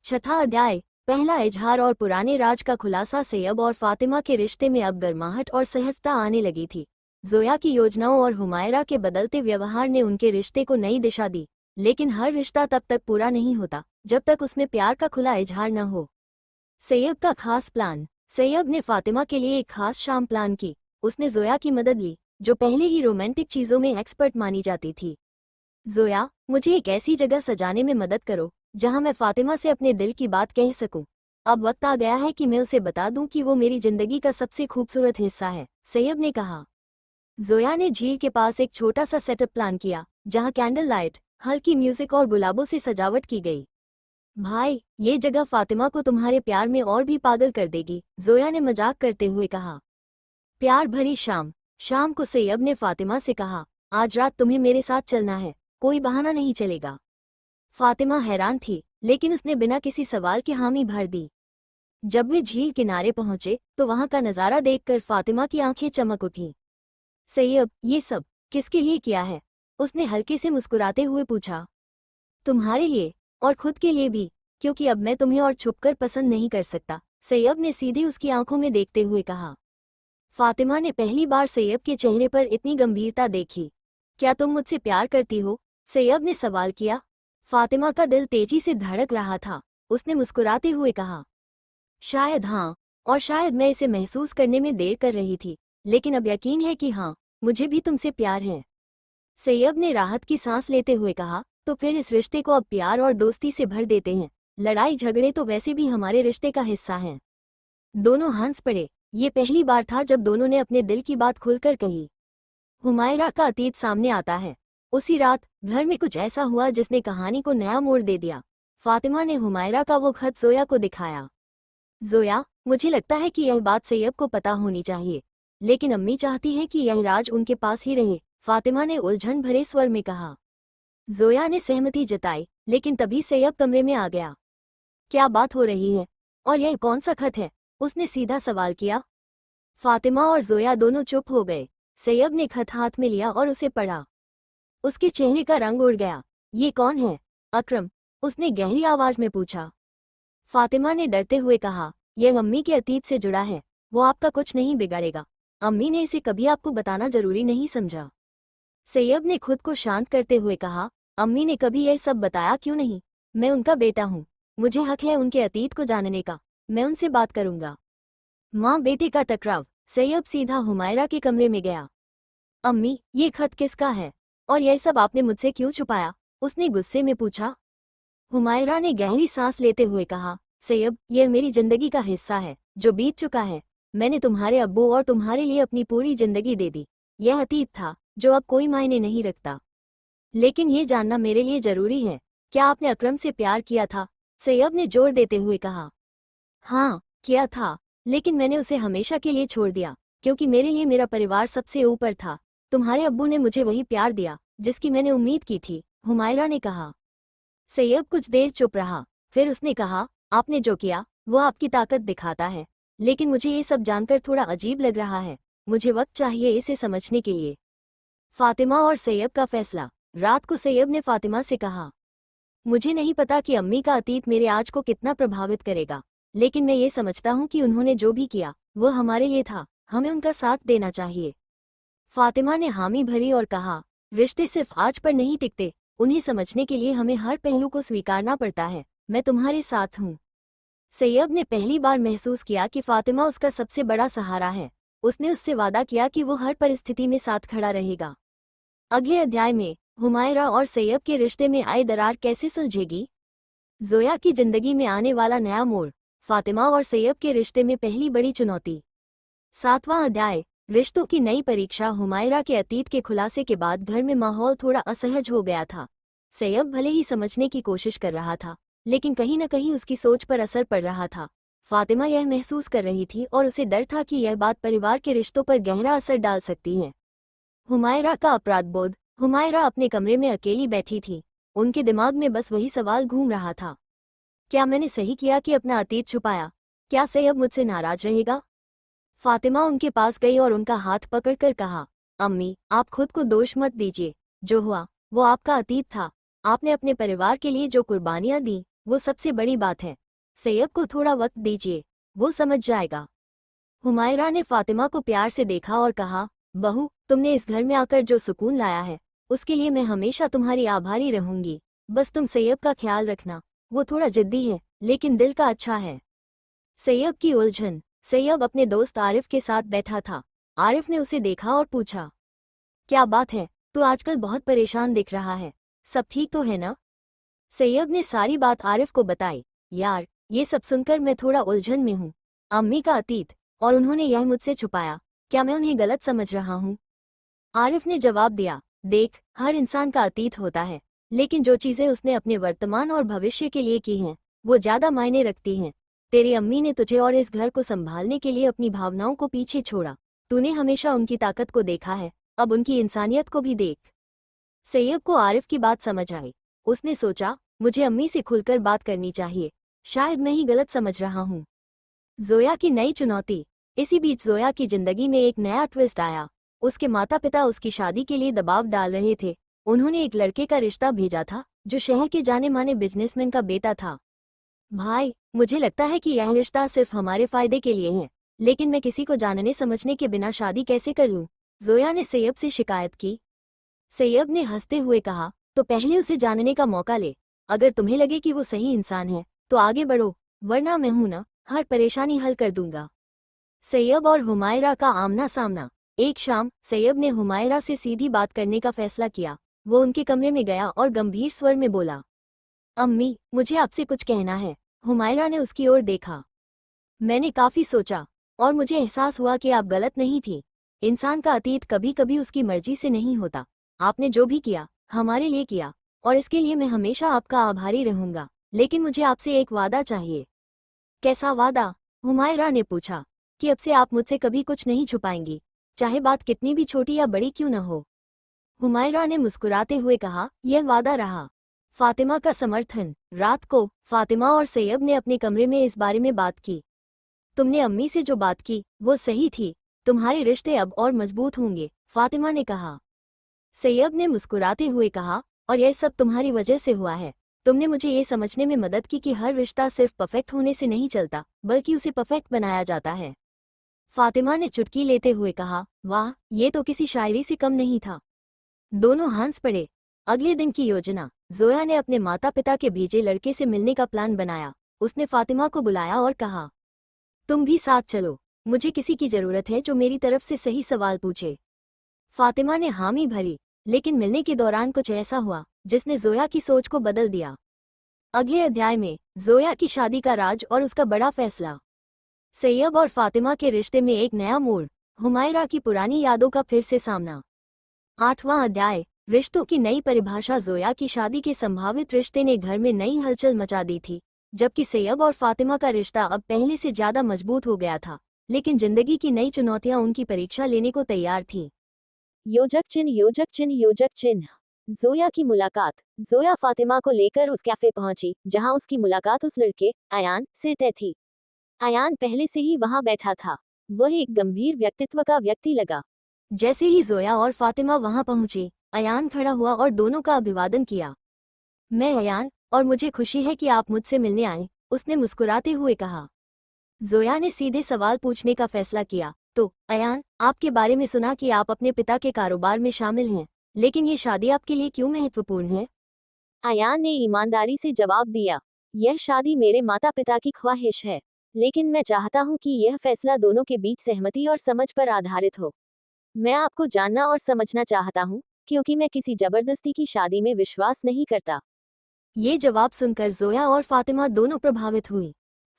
छठा अध्याय, पहला इजहार और पुराने राज का खुलासा। सैयब और फातिमा के रिश्ते में अब गर्माहट और सहजता आने लगी थी। जोया की योजनाओं और हुमायरा के बदलते व्यवहार ने उनके रिश्ते को नई दिशा दी, लेकिन हर रिश्ता तब तक पूरा नहीं होता जब तक उसमें प्यार का खुला इजहार न हो। सैयब का खास प्लान। सैयब ने फातिमा के लिए एक खास शाम प्लान की। उसने जोया की मदद ली, जो पहले ही रोमांटिक चीज़ों में एक्सपर्ट मानी जाती थी। जोया, मुझे एक ऐसी जगह सजाने में मदद करो जहां मैं फातिमा से अपने दिल की बात कह सकूं। अब वक्त आ गया है कि मैं उसे बता दूं कि वो मेरी जिंदगी का सबसे खूबसूरत हिस्सा है, सैयब ने कहा। जोया ने झील के पास एक छोटा सा सेटअप प्लान किया, जहां कैंडल लाइट, हल्की म्यूजिक और गुलाबों से सजावट की गई। भाई, ये जगह फातिमा को तुम्हारे प्यार में और भी पागल कर देगी, जोया ने मजाक करते हुए कहा। प्यार भरी शाम। शाम को सैयब ने फातिमा से कहा, आज रात तुम्हें मेरे साथ चलना है, कोई बहाना नहीं चलेगा। फातिमा हैरान थी, लेकिन उसने बिना किसी सवाल के हामी भर दी। जब वे झील किनारे पहुंचे तो वहां का नजारा देखकर फातिमा की आंखें चमक उठीं। सैयब, ये सब किसके लिए किया है? उसने हल्के से मुस्कुराते हुए पूछा। तुम्हारे लिए, और खुद के लिए भी, क्योंकि अब मैं तुम्हें और छुपकर पसंद नहीं कर सकता, सैयब ने सीधे उसकी आंखों में देखते हुए कहा। फातिमा ने पहली बार सैयब के चेहरे पर इतनी गंभीरता देखी। क्या तुम मुझसे प्यार करती हो? सैयब ने सवाल किया। फातिमा का दिल तेजी से धड़क रहा था। उसने मुस्कुराते हुए कहा, शायद हाँ, और शायद मैं इसे महसूस करने में देर कर रही थी, लेकिन अब यकीन है कि हाँ, मुझे भी तुमसे प्यार है। सैयब ने राहत की सांस लेते हुए कहा, तो फिर इस रिश्ते को अब प्यार और दोस्ती से भर देते हैं। लड़ाई झगड़े तो वैसे भी हमारे रिश्ते का हिस्सा हैं। दोनों हंस पड़े। ये पहली बार था जब दोनों ने अपने दिल की बात खुलकर कही। हुमायरा का अतीत सामने आता है। उसी रात घर में कुछ ऐसा हुआ जिसने कहानी को नया मोड़ दे दिया। फातिमा ने हुमायरा का वो खत जोया को दिखाया। जोया, मुझे लगता है कि यह बात सैयब को पता होनी चाहिए, लेकिन अम्मी चाहती है कि यह राज उनके पास ही रहे, फातिमा ने उलझन भरे स्वर में कहा। जोया ने सहमति जताई, लेकिन तभी सैयब कमरे में आ गया। क्या बात हो रही है? और यह कौन सा खत है? उसने सीधा सवाल किया। फातिमा और जोया दोनों चुप हो गए। सैयब ने खत हाथ में लिया और उसे पढ़ा। उसके चेहरे का रंग उड़ गया। ये कौन है? अकरम, उसने गहरी आवाज में पूछा। फातिमा ने डरते हुए कहा, यह अम्मी के अतीत से जुड़ा है, वो आपका कुछ नहीं बिगाड़ेगा। अम्मी ने इसे कभी आपको बताना जरूरी नहीं समझा। सैयब ने खुद को शांत करते हुए कहा, अम्मी ने कभी यह सब बताया क्यों नहीं? मैं उनका बेटा हूँ, मुझे हक है उनके अतीत को जानने का। मैं उनसे बात करूंगा। माँ बेटे का टकराव। सैयब सीधा हुमायरा के कमरे में गया। अम्मी, ये खत किसका है? और यह सब आपने मुझसे क्यों छुपाया? उसने गुस्से में पूछा। हुमायरा ने गहरी सांस लेते हुए कहा, सैयब, यह मेरी जिंदगी का हिस्सा है जो बीत चुका है। मैंने तुम्हारे अब्बू और तुम्हारे लिए अपनी पूरी जिंदगी दे दी। यह अतीत था जो अब कोई मायने नहीं रखता, लेकिन ये जानना मेरे लिए जरूरी है। क्या आपने अकरम से प्यार किया था? सैयब ने जोर देते हुए कहा। हाँ, किया था, लेकिन मैंने उसे हमेशा के लिए छोड़ दिया, क्योंकि मेरे लिए मेरा परिवार सबसे ऊपर था। तुम्हारे अब्बू ने मुझे वही प्यार दिया जिसकी मैंने उम्मीद की थी, हुमायरा ने कहा। सैयब कुछ देर चुप रहा, फिर उसने कहा, आपने जो किया वो आपकी ताकत दिखाता है, लेकिन मुझे ये सब जानकर थोड़ा अजीब लग रहा है। मुझे वक्त चाहिए इसे समझने के लिए। फातिमा और सैयब का फैसला। रात को सैयब ने फातिमा से कहा, मुझे नहीं पता कि अम्मी का अतीत मेरे आज को कितना प्रभावित करेगा, लेकिन मैं ये समझता हूँ कि उन्होंने जो भी किया वो हमारे लिए था। हमें उनका साथ देना चाहिए। फातिमा ने हामी भरी और कहा, रिश्ते सिर्फ आज पर नहीं टिकते, उन्हें समझने के लिए हमें हर पहलू को स्वीकारना पड़ता है। मैं तुम्हारे साथ हूँ। सैयब ने पहली बार महसूस किया कि फातिमा उसका सबसे बड़ा सहारा है। उसने उससे वादा किया कि वो हर परिस्थिति में साथ खड़ा रहेगा। अगले अध्याय में हुमायरा और सैयब के रिश्ते में आई दरार कैसे सुलझेगी? जोया की जिंदगी में आने वाला नया मोड़। फातिमा और सैयब के रिश्ते में पहली बड़ी चुनौती। 7वां अध्याय, रिश्तों की नई परीक्षा। हुमायरा के अतीत के खुलासे के बाद घर में माहौल थोड़ा असहज हो गया था। सैयब भले ही समझने की कोशिश कर रहा था, लेकिन कहीं न कहीं उसकी सोच पर असर पड़ रहा था। फातिमा यह महसूस कर रही थी और उसे डर था कि यह बात परिवार के रिश्तों पर गहरा असर डाल सकती है। हुमायरा का अपराध बोध। हुमायरा अपने कमरे में अकेली बैठी थी। उनके दिमाग में बस वही सवाल घूम रहा था। क्या मैंने सही किया कि अपना अतीत छुपाया? क्या सैयब मुझसे नाराज रहेगा? फातिमा उनके पास गई और उनका हाथ पकड़कर कहा, अम्मी, आप खुद को दोष मत दीजिए। जो हुआ वो आपका अतीत था। आपने अपने परिवार के लिए जो कुर्बानियां दी वो सबसे बड़ी बात है। सैयब को थोड़ा वक्त दीजिए, वो समझ जाएगा। हुमायरा ने फातिमा को प्यार से देखा और कहा, बहू, तुमने इस घर में आकर जो सुकून लाया है उसके लिए मैं हमेशा तुम्हारी आभारी रहूंगी। बस तुम सैयब का ख्याल रखना, वो थोड़ा जिद्दी है लेकिन दिल का अच्छा है। सैयब की उलझन। सैयब अपने दोस्त आरिफ के साथ बैठा था। आरिफ ने उसे देखा और पूछा, क्या बात है, तू आजकल बहुत परेशान दिख रहा है, सब ठीक तो है ना? सैयब ने सारी बात आरिफ को बताई। यार, ये सब सुनकर मैं थोड़ा उलझन में हूँ। अम्मी का अतीत, और उन्होंने यह मुझसे छुपाया, क्या मैं उन्हें गलत समझ रहा हूँ? आरिफ ने जवाब दिया, देख, हर इंसान का अतीत होता है, लेकिन जो चीज़ें उसने अपने वर्तमान और भविष्य के लिए की हैं वो ज़्यादा मायने रखती हैं। तेरी अम्मी ने तुझे और इस घर को संभालने के लिए अपनी भावनाओं को पीछे छोड़ा। तूने हमेशा उनकी ताकत को देखा है, अब उनकी इंसानियत को भी देख। सैयब को आरिफ की बात समझ आई। उसने सोचा, मुझे अम्मी से खुलकर बात करनी चाहिए, शायद मैं ही गलत समझ रहा हूँ। जोया की नई चुनौती। इसी बीच जोया की जिंदगी में एक नया ट्विस्ट आया। उसके माता पिता उसकी शादी के लिए दबाव डाल रहे थे। उन्होंने एक लड़के का रिश्ता भेजा था जो शहर के जाने माने बिजनेसमैन का बेटा था। भाई, मुझे लगता है कि यह रिश्ता सिर्फ हमारे फायदे के लिए है, लेकिन मैं किसी को जानने समझने के बिना शादी कैसे कर लूं? जोया ने सैयब से शिकायत की। सैयब ने हंसते हुए कहा, तो पहले उसे जानने का मौका ले। अगर तुम्हें लगे कि वो सही इंसान है तो आगे बढ़ो, वरना मैं हूं ना, हर परेशानी हल कर दूंगा। सैयब और हुमायरा का आमना सामना। एक शाम सैयब ने हुमायरा से सीधी बात करने का फैसला किया। वो उनके कमरे में गया और गंभीर स्वर में बोला, अम्मी, मुझे आपसे कुछ कहना है। हुमायरा ने उसकी ओर देखा। मैंने काफी सोचा और मुझे एहसास हुआ कि आप गलत नहीं थी। इंसान का अतीत कभी कभी उसकी मर्जी से नहीं होता। आपने जो भी किया हमारे लिए किया, और इसके लिए मैं हमेशा आपका आभारी रहूंगा। लेकिन मुझे आपसे एक वादा चाहिए। कैसा वादा? हुमायरा ने पूछा। कि अब से आप मुझसे कभी कुछ नहीं छुपाएंगी, चाहे बात कितनी भी छोटी या बड़ी क्यों न हो। हुमायरा ने मुस्कुराते हुए कहा, यह वादा रहा। फातिमा का समर्थन। रात को फातिमा और सैयब ने अपने कमरे में इस बारे में बात की। तुमने अम्मी से जो बात की वो सही थी, तुम्हारे रिश्ते अब और मजबूत होंगे, फातिमा ने कहा। सैयब ने मुस्कुराते हुए कहा, और यह सब तुम्हारी वजह से हुआ है। तुमने मुझे ये समझने में मदद की कि हर रिश्ता सिर्फ परफेक्ट होने से नहीं चलता, बल्कि उसे परफेक्ट बनाया जाता है। फातिमा ने चुटकी लेते हुए कहा, वाह, ये तो किसी शायरी से कम नहीं था। दोनों हंस पड़े। अगले दिन की योजना। जोया ने अपने माता पिता के भेजे लड़के से मिलने का प्लान बनाया। उसने फातिमा को बुलाया और कहा, तुम भी साथ चलो, मुझे किसी की जरूरत है जो मेरी तरफ से सही सवाल पूछे। फातिमा ने हामी भरी, लेकिन मिलने के दौरान कुछ ऐसा हुआ जिसने जोया की सोच को बदल दिया। अगले अध्याय में जोया की शादी का राज और उसका बड़ा फैसला। सैयब और फातिमा के रिश्ते में एक नया मोड़। हुमायरा की पुरानी यादों का फिर से सामना। 8वां अध्याय, रिश्तों की नई परिभाषा। जोया की शादी के संभावित रिश्ते ने घर में नई हलचल मचा दी थी, जबकि सैयब और फातिमा का रिश्ता अब पहले से ज्यादा मजबूत हो गया था। लेकिन जिंदगी की नई चुनौतियां उनकी परीक्षा लेने को तैयार थीं। योजक चिन्ह, योजक चिन्ह, योजक चिन्ह। जोया की मुलाकात। जोया फातिमा को लेकर उस कैफे पहुंची जहां उसकी मुलाकात उस लड़के अयान से तय थी। अयान पहले से ही वहां बैठा था। वह एक गंभीर व्यक्तित्व का व्यक्ति लगा। जैसे ही जोया और फातिमा वहां पहुंची, अयान खड़ा हुआ और दोनों का अभिवादन किया। मैं अयान, और मुझे खुशी है कि आप मुझसे मिलने आए, उसने मुस्कुराते हुए कहा। जोया ने सीधे सवाल पूछने का फैसला किया, तो अयान, आपके बारे में सुना कि आप अपने पिता के कारोबार में शामिल हैं, लेकिन ये शादी आपके लिए क्यों महत्वपूर्ण है? अयान ने ईमानदारी से जवाब दिया, यह शादी मेरे माता पिता की ख्वाहिश है, लेकिन मैं चाहता हूँ कि यह फैसला दोनों के बीच सहमति और समझ पर आधारित हो। मैं आपको जानना और समझना चाहता हूँ, क्योंकि मैं किसी जबरदस्ती की शादी में विश्वास नहीं करता। ये जवाब सुनकर जोया और फातिमा दोनों प्रभावित हुई।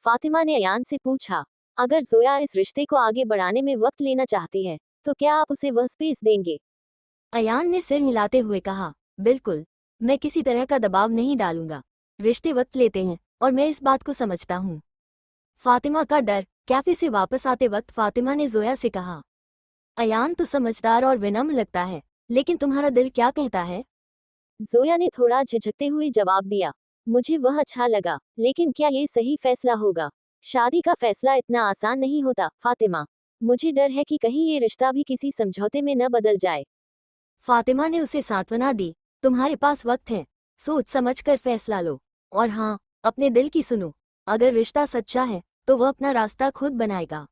फातिमा ने अयान से पूछा, अगर जोया इस रिश्ते को आगे बढ़ाने में वक्त लेना चाहती है, तो क्या आप उसे वह स्पेस देंगे? अयान ने सिर हिलाते हुए कहा, बिल्कुल, मैं किसी तरह का दबाव नहीं डालूंगा। रिश्ते वक्त लेते हैं, और मैं इस बात को समझता हूँ। फातिमा का डर। कैफे से वापस आते वक्त फातिमा ने जोया से कहा, अयान तो समझदार और विनम्र लगता है, लेकिन तुम्हारा दिल क्या कहता है? जोया ने थोड़ा झिझकते हुए जवाब दिया, मुझे वह अच्छा लगा, लेकिन क्या ये सही फैसला होगा? शादी का फैसला इतना आसान नहीं होता, फातिमा। मुझे डर है कि कहीं ये रिश्ता भी किसी समझौते में न बदल जाए। फातिमा ने उसे सांत्वना दी, तुम्हारे पास वक्त है, सोच समझ कर फैसला लो। और हाँ, अपने दिल की सुनो। अगर रिश्ता सच्चा है तो वह अपना रास्ता खुद बनाएगा।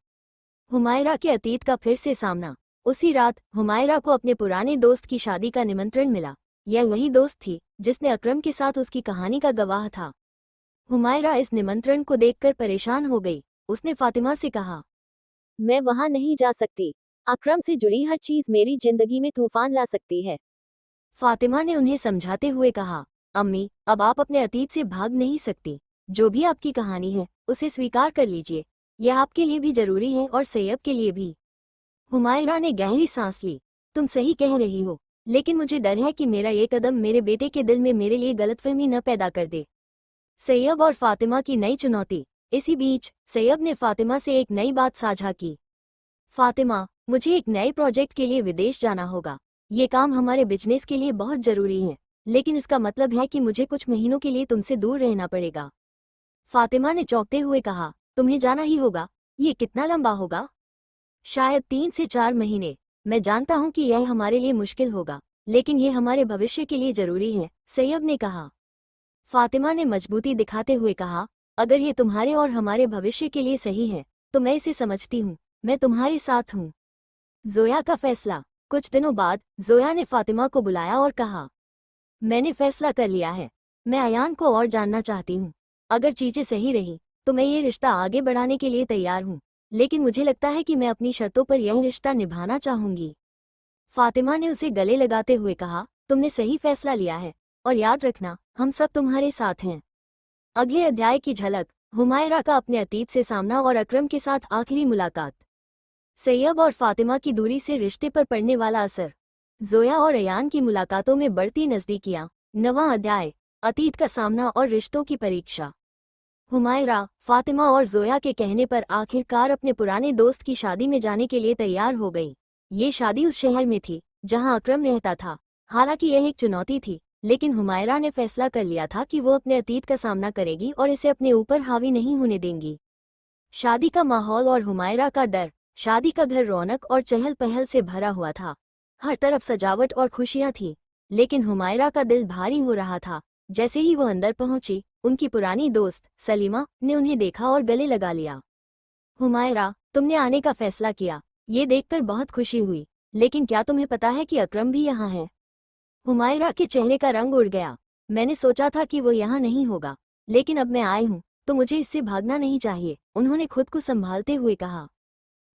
हुमायरा के अतीत का फिर से सामना। उसी रात हुमायरा को अपने पुराने दोस्त की शादी का निमंत्रण मिला। यह वही दोस्त थी जिसने अकरम के साथ उसकी कहानी का गवाह था। हुमायरा इस निमंत्रण को देखकर परेशान हो गई। उसने फातिमा से कहा, मैं वहां नहीं जा सकती। अकरम से जुड़ी हर चीज मेरी जिंदगी में तूफान ला सकती है। फातिमा ने उन्हें समझाते हुए कहा, अम्मी, अब आप अपने अतीत से भाग नहीं सकती। जो भी आपकी कहानी है उसे स्वीकार कर लीजिए। यह आपके लिए भी जरूरी है और सैयब के लिए भी। हुमायरा ने गहरी सांस ली। तुम सही कह रही हो, लेकिन मुझे डर है कि मेरा ये कदम मेरे बेटे के दिल में मेरे लिए गलतफहमी न पैदा कर दे। सैयब और फातिमा की नई चुनौती। इसी बीच सैयब ने फातिमा से एक नई बात साझा की। फातिमा, मुझे एक नए प्रोजेक्ट के लिए विदेश जाना होगा। ये काम हमारे बिजनेस के लिए बहुत जरूरी है, लेकिन इसका मतलब है कि मुझे कुछ महीनों के लिए तुमसे दूर रहना पड़ेगा। फातिमा ने चौंकते हुए कहा, तुम्हें जाना ही होगा? ये कितना लंबा होगा? शायद 3 से 4 महीने। मैं जानता हूँ कि यह हमारे लिए मुश्किल होगा, लेकिन ये हमारे भविष्य के लिए जरूरी है, सैयब ने कहा। फातिमा ने मजबूती दिखाते हुए कहा, अगर ये तुम्हारे और हमारे भविष्य के लिए सही है तो मैं इसे समझती हूँ। मैं तुम्हारे साथ हूँ। जोया का फैसला। कुछ दिनों बाद जोया ने फातिमा को बुलाया और कहा, मैंने फैसला कर लिया है। मैं अयान को और जानना चाहती हूँ। अगर चीजें सही रही तो मैं ये रिश्ता आगे बढ़ाने के लिए तैयार हूँ, लेकिन मुझे लगता है कि मैं अपनी शर्तों पर यह रिश्ता निभाना चाहूंगी। फातिमा ने उसे गले लगाते हुए कहा, तुमने सही फैसला लिया है, और याद रखना, हम सब तुम्हारे साथ हैं। अगले अध्याय की झलक। हुमायरा का अपने अतीत से सामना और अकरम के साथ आखिरी मुलाकात। सैयब और फातिमा की दूरी से रिश्ते पर पड़ने वाला असर। जोया और अयान की मुलाकातों में बढ़ती नजदीकियां। नवां अध्याय, अतीत का सामना और रिश्तों की परीक्षा। हुमायरा, फातिमा और जोया के कहने पर आखिरकार अपने पुराने दोस्त की शादी में जाने के लिए तैयार हो गई। ये शादी उस शहर में थी जहां अकरम रहता था। हालांकि यह एक चुनौती थी, लेकिन हुमायरा ने फैसला कर लिया था कि वो अपने अतीत का सामना करेगी और इसे अपने ऊपर हावी नहीं होने देंगी। शादी का माहौल और हुमायरा का डर। शादी का घर रौनक और चहल पहल से भरा हुआ था। हर तरफ सजावट और खुशियां थीं, लेकिन हुमायरा का दिल भारी हो रहा था। जैसे ही वो अंदर पहुंची, उनकी पुरानी दोस्त सलीमा ने उन्हें देखा और गले लगा लिया। हुमायरा, तुमने आने का फैसला किया, ये देखकर बहुत खुशी हुई, लेकिन क्या तुम्हें पता है कि अकरम भी यहाँ है? हुमायरा के चेहरे का रंग उड़ गया। मैंने सोचा था कि वो यहाँ नहीं होगा, लेकिन अब मैं आई हूँ तो मुझे इससे भागना नहीं चाहिए, उन्होंने खुद को संभालते हुए कहा।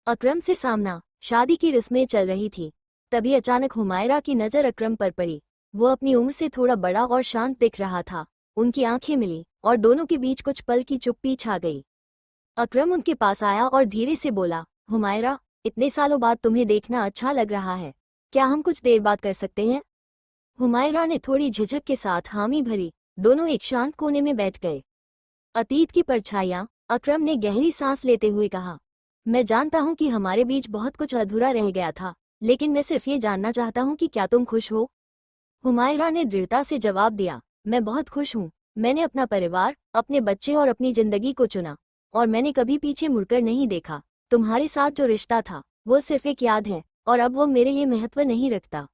अकरम से सामना। शादी की रस्में चल रही थी, तभी अचानक हुमायरा की नज़र अकरम पर पड़ी। वो अपनी उम्र से थोड़ा बड़ा और शांत दिख रहा था। उनकी आंखें मिली और दोनों के बीच कुछ पल की चुप्पी छा गई। अकरम उनके पास आया और धीरे से बोला, हुमायरा, इतने सालों बाद तुम्हें देखना अच्छा लग रहा है। क्या हम कुछ देर बात कर सकते हैं? हुमायरा ने थोड़ी झिझक के साथ हामी भरी। दोनों एक शांत कोने में बैठ गए। अतीत की परछाइयां। अकरम ने गहरी सांस लेते हुए कहा, मैं जानता हूं कि हमारे बीच बहुत कुछ अधूरा रह गया था, लेकिन मैं सिर्फ ये जानना चाहता हूं कि क्या तुम खुश हो? हुमायरा ने दृढ़ता से जवाब दिया, मैं बहुत खुश हूं। मैंने अपना परिवार, अपने बच्चे और अपनी जिंदगी को चुना, और मैंने कभी पीछे मुड़कर नहीं देखा। तुम्हारे साथ जो रिश्ता था वो सिर्फ एक याद है, और अब वो मेरे लिए महत्व नहीं रखता।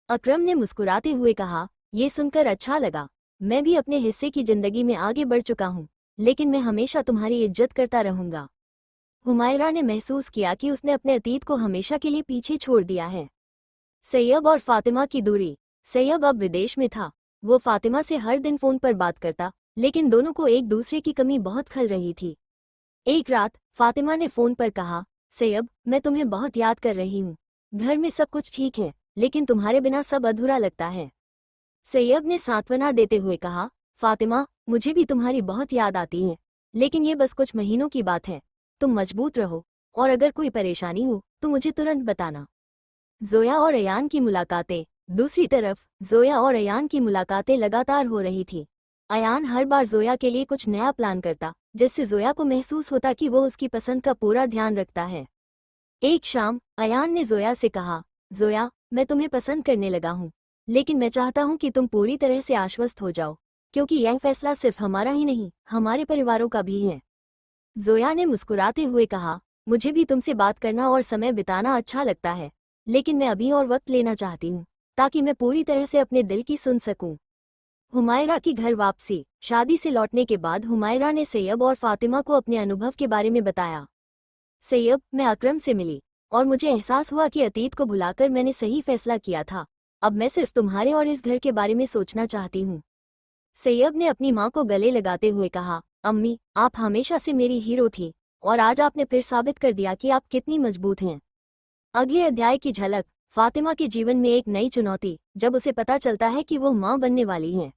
अकरम ने मुस्कुराते हुए कहा, ये सुनकर अच्छा लगा। मैं भी अपने हिस्से की जिंदगी में आगे बढ़ चुका हूँ, लेकिन मैं हमेशा तुम्हारी इज्जत करता रहूंगा। हुमायरा ने महसूस किया कि उसने अपने अतीत को हमेशा के लिए पीछे छोड़ दिया है। सैयब और फातिमा की दूरी। सैयब अब विदेश में था। वो फातिमा से हर दिन फोन पर बात करता, लेकिन दोनों को एक दूसरे की कमी बहुत खल रही थी। एक रात फातिमा ने फोन पर कहा, सैयब, मैं तुम्हें बहुत याद कर रही हूँ। घर में सब कुछ ठीक है, लेकिन तुम्हारे बिना सब अधूरा लगता है। सैयब ने सांत्वना देते हुए कहा, फातिमा, मुझे भी तुम्हारी बहुत याद आती है, लेकिन ये बस कुछ महीनों की बात है। तुम मजबूत रहो, और अगर कोई परेशानी हो तो मुझे तुरंत बताना। जोया और अयान की मुलाकातें। दूसरी तरफ जोया और अयान की मुलाकातें लगातार हो रही थी। अयान हर बार जोया के लिए कुछ नया प्लान करता, जिससे जोया को महसूस होता कि वो उसकी पसंद का पूरा ध्यान रखता है। एक शाम अयान ने जोया से कहा, जोया, मैं तुम्हें पसंद करने लगा हूँ, लेकिन मैं चाहता हूँ कि तुम पूरी तरह से आश्वस्त हो जाओ, क्योंकि यह फैसला सिर्फ हमारा ही नहीं, हमारे परिवारों का भी है। जोया ने मुस्कुराते हुए कहा, मुझे भी तुमसे बात करना और समय बिताना अच्छा लगता है, लेकिन मैं अभी और वक्त लेना चाहती हूँ, ताकि मैं पूरी तरह से अपने दिल की सुन सकूं। हुमायरा की घर वापसी। शादी से लौटने के बाद हुमायरा ने सैयब और फातिमा को अपने अनुभव के बारे में बताया। सैयब, मैं अकरम से मिली और मुझे एहसास हुआ कि अतीत को भुलाकर मैंने सही फैसला किया था। अब मैं सिर्फ तुम्हारे और इस घर के बारे में सोचना चाहती हूँ। सैयब ने अपनी माँ को गले लगाते हुए कहा, अम्मी, आप हमेशा से मेरी हीरो थी और आज आपने फिर साबित कर दिया कि आप कितनी मजबूत हैं। अगले अध्याय की झलक। फातिमा के जीवन में एक नई चुनौती, जब उसे पता चलता है कि वो माँ बनने वाली हैं।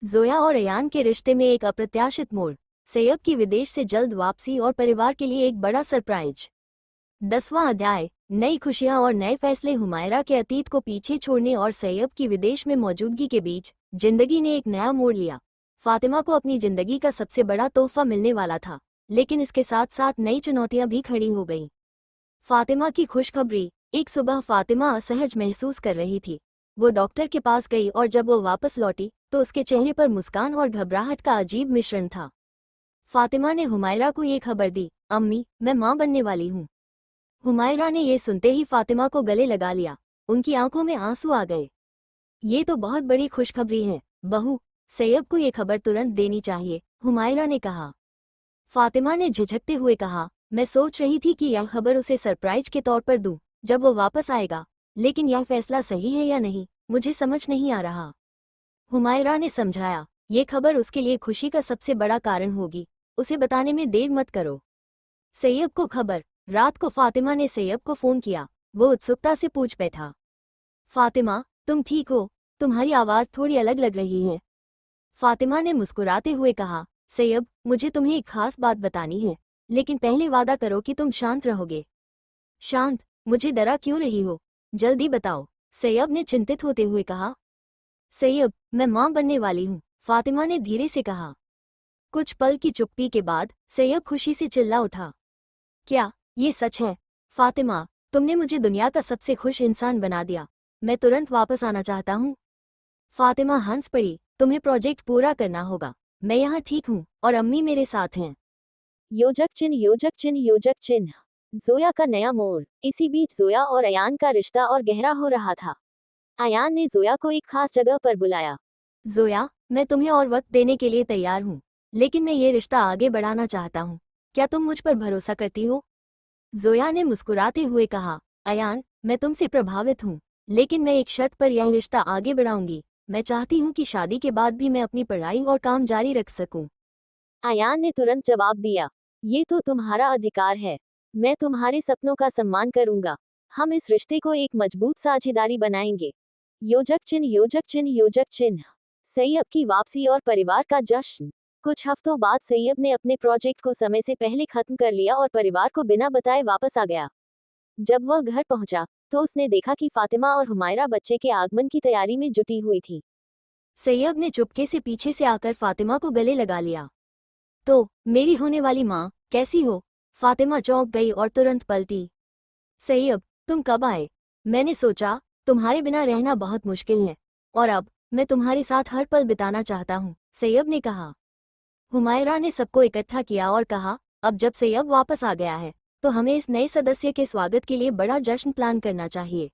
जोया और अयान के रिश्ते में एक अप्रत्याशित मोड़। सैयब की विदेश से जल्द वापसी और परिवार के लिए एक बड़ा सरप्राइज। 10वां अध्याय। नई खुशियां और नए फैसले। हुमायरा के अतीत को पीछे छोड़ने और सैयब की विदेश में मौजूदगी के बीच जिंदगी ने एक नया मोड़ लिया। फातिमा को अपनी जिंदगी का सबसे बड़ा तोहफा मिलने वाला था, लेकिन इसके साथ साथ नई चुनौतियां भी खड़ी हो गईं। फातिमा की खुशखबरी। एक सुबह फातिमा असहज महसूस कर रही थी। वो डॉक्टर के पास गई और जब वो वापस लौटी तो उसके चेहरे पर मुस्कान और घबराहट का अजीब मिश्रण था। फातिमा ने हुमायरा को ये खबर दी, अम्मी, मैं माँ बनने वाली हूँ। हुमायरा ने ये सुनते ही फातिमा को गले लगा लिया। उनकी आंखों में आंसू आ गए। ये तो बहुत बड़ी खुशखबरी है बहू, सैयब को ये खबर तुरंत देनी चाहिए, हुमायरा ने कहा। फातिमा ने झिझकते हुए कहा, मैं सोच रही थी कि यह खबर उसे सरप्राइज के तौर पर दूं जब वो वापस आएगा, लेकिन यह फैसला सही है या नहीं, मुझे समझ नहीं आ रहा। हुमायरा ने समझाया, ये खबर उसके लिए खुशी का सबसे बड़ा कारण होगी, उसे बताने में देर मत करो। सैयब को खबर। रात को फातिमा ने सैयब को फोन किया। वो उत्सुकता से पूछ बैठा, फातिमा, तुम ठीक हो? तुम्हारी आवाज़ थोड़ी अलग लग रही है। फातिमा ने मुस्कुराते हुए कहा, सैयब, मुझे तुम्हें एक खास बात बतानी है, लेकिन पहले वादा करो कि तुम शांत रहोगे। शांत? मुझे डरा क्यों रही हो? जल्दी बताओ, सैयब ने चिंतित होते हुए कहा। सैयब, मैं माँ बनने वाली हूँ, फातिमा ने धीरे से कहा। कुछ पल की चुप्पी के बाद सैयब खुशी से चिल्ला उठा, क्या ये सच है? फातिमा, तुमने मुझे दुनिया का सबसे खुश इंसान बना दिया। मैं तुरंत वापस आना चाहता हूँ। फातिमा हंस पड़ी, तुम्हें प्रोजेक्ट पूरा करना होगा। मैं यहाँ ठीक हूँ और अम्मी मेरे साथ हैं। योजक चिन्ह, योजक चिन्ह, योजक चिन्ह। जोया का नया मोड़। इसी बीच जोया और अयान का रिश्ता और गहरा हो रहा था। अयान ने जोया को एक खास जगह पर बुलाया। जोया, मैं तुम्हें और वक्त देने के लिए तैयार हूँ, लेकिन मैं ये रिश्ता आगे बढ़ाना चाहता हूँ। क्या तुम मुझ पर भरोसा करती हो? जोया ने मुस्कुराते हुए कहा, अयान, मैं तुमसे प्रभावित हूँ, लेकिन मैं एक शर्त पर यह रिश्ता आगे बढ़ाऊंगी। मैं चाहती हूँ कि शादी के बाद भी मैं अपनी पढ़ाई और काम जारी रख सकूं। अयान ने तुरंत जवाब दिया, ये तो तुम्हारा अधिकार है। मैं तुम्हारे सपनों का सम्मान करूंगा। हम इस रिश्ते को एक मजबूत साझेदारी बनाएंगे। योजक चिन्ह, योजक चिन्ह, योजक चिन्ह। सैयब की वापसी और परिवार का जश्न। कुछ हफ्तों बाद सैयब ने अपने प्रोजेक्ट को समय से पहले खत्म कर लिया और परिवार को बिना बताए वापस आ गया। जब वह घर पहुंचा तो उसने देखा कि फातिमा और हुमायरा बच्चे के आगमन की तैयारी में जुटी हुई थी। सैयब ने चुपके से पीछे से आकर फातिमा को गले लगा लिया। तो मेरी होने वाली माँ, कैसी हो? फातिमा चौंक गई और तुरंत पलटी। सैयब, तुम कब आए? मैंने सोचा तुम्हारे बिना रहना बहुत मुश्किल है और अब मैं तुम्हारे साथ हर पल बिताना चाहता हूँ, सैयब ने कहा। हुमायरा ने सबको इकट्ठा किया और कहा, अब जब सैयब वापस आ गया है तो हमें इस नए सदस्य के स्वागत के लिए बड़ा जश्न प्लान करना चाहिए।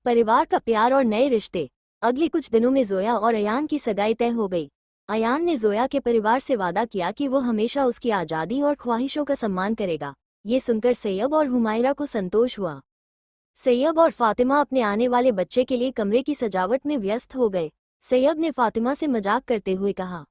परिवार का प्यार और नए रिश्ते। अगले कुछ दिनों में जोया और अयान की सगाई तय हो गई। अयान ने जोया के परिवार से वादा किया कि वो हमेशा उसकी आज़ादी और ख्वाहिशों का सम्मान करेगा। ये सुनकर सैयब और हुमायरा को संतोष हुआ। सैयब और फातिमा अपने आने वाले बच्चे के लिए कमरे की सजावट में व्यस्त हो गए। सैयब ने फातिमा से मजाक करते हुए कहा,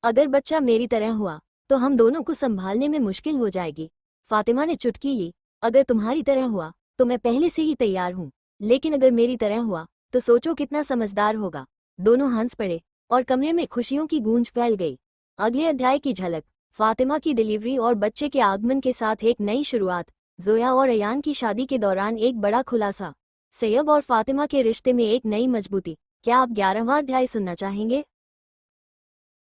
अगर बच्चा मेरी तरह हुआ तो हम दोनों को संभालने में मुश्किल हो जाएगी। फातिमा ने चुटकी ली, अगर तुम्हारी तरह हुआ तो मैं पहले से ही तैयार हूँ, लेकिन अगर मेरी तरह हुआ तो सोचो कितना समझदार होगा। दोनों हंस पड़े और कमरे में खुशियों की गूंज फैल गई। अगले अध्याय की झलक। फातिमा की डिलीवरी और बच्चे के आगमन के साथ एक नई शुरुआत। जोया और अयान की शादी के दौरान एक बड़ा खुलासा। सैयब और फातिमा के रिश्ते में एक नई मजबूती। क्या आप 11वां अध्याय सुनना चाहेंगे?